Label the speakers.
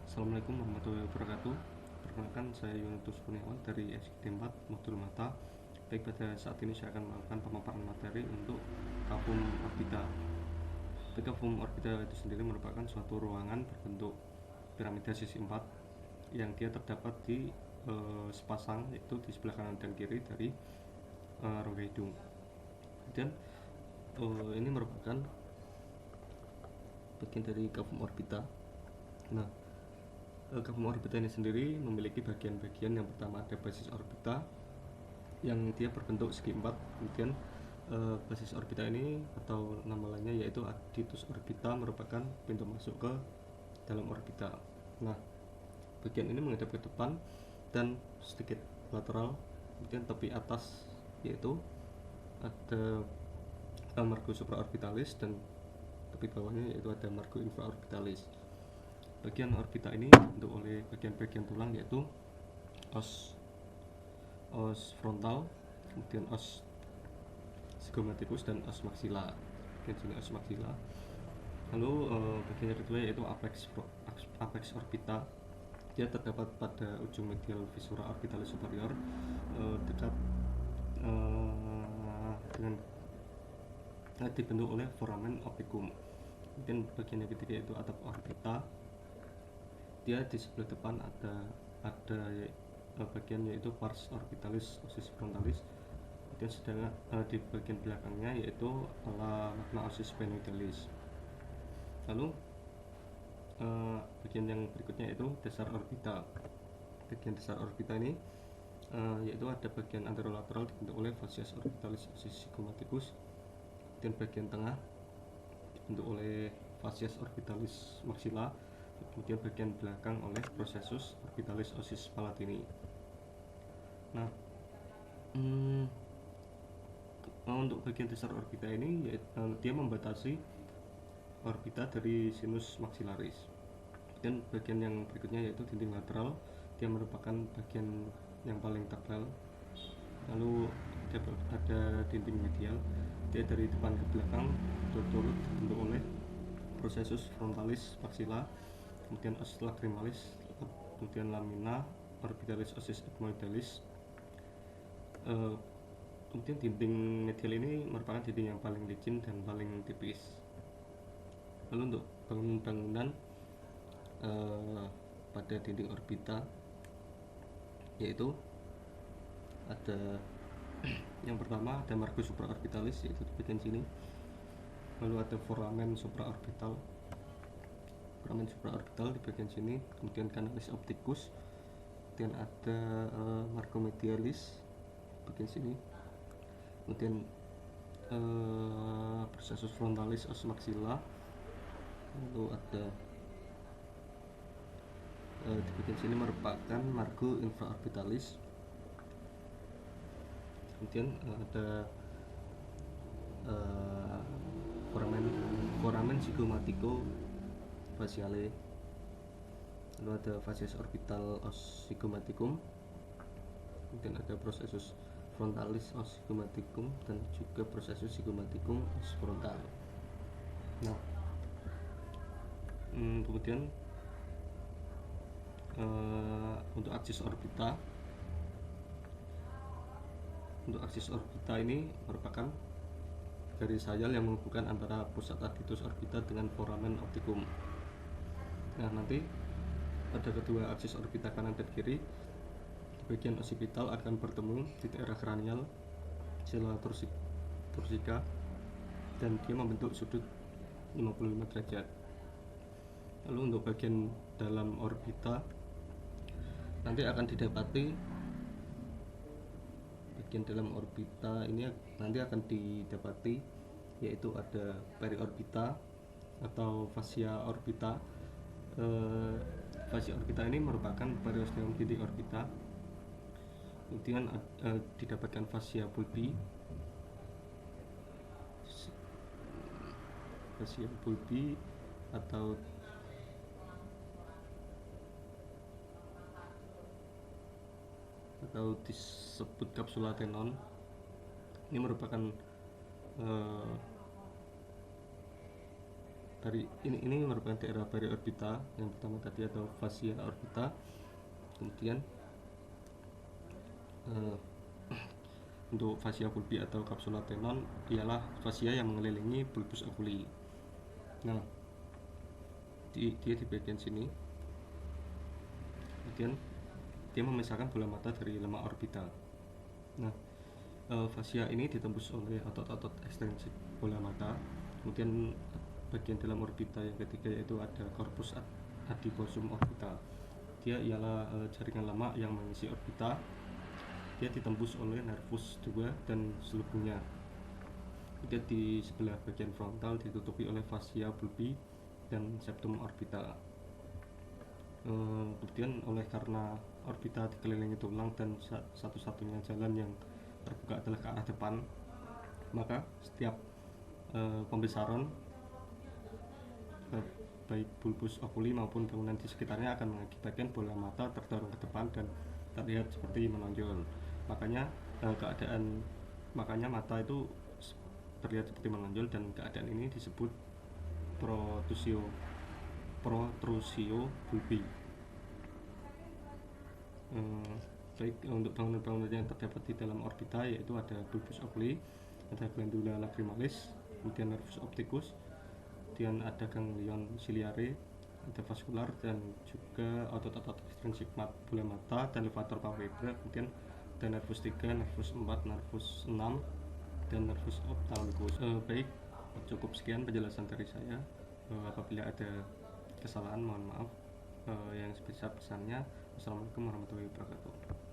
Speaker 1: Assalamualaikum warahmatullahi wabarakatuh. Perkenalkan, saya Yunutus Kurniawan dari SKD 4 Modul Mata. Baik, pada saat ini saya akan melakukan pemaparan materi untuk kavum orbita. Kavum orbita itu sendiri merupakan suatu ruangan berbentuk piramida sisi 4 yang dia terdapat di sepasang, yaitu di sebelah kanan dan kiri dari rongga hidung. Kemudian ini merupakan bagian dari kavum orbita. Nah, kavum orbita ini sendiri memiliki bagian-bagian. Yang pertama ada basis orbita yang dia berbentuk segi 4. Kemudian basis orbita ini atau nama lainnya yaitu aditus orbita merupakan pintu masuk ke dalam orbita. Nah, bagian ini menghadap ke depan dan sedikit lateral. Kemudian tepi atas yaitu ada margo supraorbitalis dan tepi bawahnya yaitu ada margo infraorbitalis. Bagian orbita ini dibentuk oleh bagian-bagian tulang yaitu os frontal, kemudian os zygomaticus dan os maxilla. Bagian sini os maxilla. Lalu bagian kedua yaitu apex orbita. Dia terdapat pada ujung medial visura orbitalis superior, dekat dengan dibentuk oleh foramen opticum. Kemudian bagian yang ketiga yaitu atap orbita. Dia di sebelah depan ada bagian yaitu pars orbitalis osis frontalis. Kemudian sedangkan di bagian belakangnya yaitu magna osis sphenoidalis. Lalu bagian yang berikutnya yaitu dasar orbita. Bagian dasar orbita ini yaitu ada bagian anterolateral dibentuk oleh fascias orbitalis osis zygomaticus, dan bagian tengah dibentuk oleh fascias orbitalis maxilla, kemudian bagian belakang oleh processus orbitalis osis palatini. Nah, untuk bagian dasar orbita ini dia membatasi orbita dari sinus maxillaris. Dan bagian yang berikutnya yaitu dinding lateral. Dia merupakan bagian yang paling tebal. Lalu ada dinding medial. Dia dari depan ke belakang turut dibentuk oleh processus frontalis maxilla, kemudian os lacrimalis, kemudian lamina orbitalis osis ethmoidalis. Kemudian dinding medial ini merupakan dinding yang paling licin dan paling tipis. Lalu untuk bangunan pada dinding orbita yaitu ada yang pertama ada margo supraorbitalis yaitu di bagian sini. Lalu ada foramen supraorbital di bagian sini. Kemudian canalis opticus. Kemudian ada margo medialis di bagian sini. Kemudian processus frontalis os maxilla. Lalu ada di bagian sini merupakan margo infraorbitalis. Kemudian ada foramen zygomatico faciale. Lalu ada fascias orbital os zygomaticum. Kemudian ada processus frontalis os zygomaticum dan juga processus zygomaticum os frontal. Nah, kemudian untuk aksis orbita ini merupakan garis sayal yang menghubungkan antara pusat aditus orbita dengan foramen opticum. Nah, nanti pada kedua aksis orbita kanan dan kiri, bagian occipital akan bertemu di daerah kranial sella turcica dan dia membentuk sudut 55 derajat. Lalu untuk bagian dalam orbita nanti akan didapati bagian dalam orbita ini nanti akan didapati yaitu ada periorbita atau fascia orbita. Fascia orbita ini merupakan periosteum titik orbita. Kemudian didapatkan fascia bulbi atau disebut kapsula tenon. Ini merupakan dari ini merupakan daerah periorbita. Yang pertama tadi atau fascia orbita, kemudian untuk fascia bulbi atau kapsula tenon ialah fascia yang mengelilingi bulbus oculi. Nah, dia di bagian sini, kemudian dia memisahkan bola mata dari lemak orbita. Nah, fascia ini ditembus oleh otot-otot ekstrinsik bola mata. Kemudian bagian dalam orbita yang ketiga yaitu ada corpus adipozum orbita. Dia ialah jaringan lemak yang mengisi orbita. Dia ditembus oleh nervus 2 dan selubungnya. Kemudian di sebelah bagian frontal ditutupi oleh fascia bulbi dan septum orbita. Kemudian karena orbita dikelilingi tulang dan satu-satunya jalan yang terbuka adalah ke arah depan, maka setiap pembesaran baik bulbus oculi maupun bangunan di sekitarnya akan mengakibatkan bola mata terdorong ke depan dan terlihat seperti menonjol. Makanya mata itu terlihat seperti menonjol, dan keadaan ini disebut protrusio bulbi. Baik, untuk bangunan-bangunan yang terdapat di dalam orbita yaitu ada bulbus oculi, ada glandula lacrimalis, kemudian nervus opticus, kemudian ada ganglion ciliare, ada vaskular, dan juga otot-otot ekstrinsik bola mata dan levator palpebra. Kemudian ada nervus 3, nervus 4, nervus 6, dan nervus ophthalmicus. Baik, cukup sekian penjelasan dari saya. Apabila ada kesalahan mohon maaf. Yang sebesar-besarnya. Wassalamualaikum warahmatullahi wabarakatuh.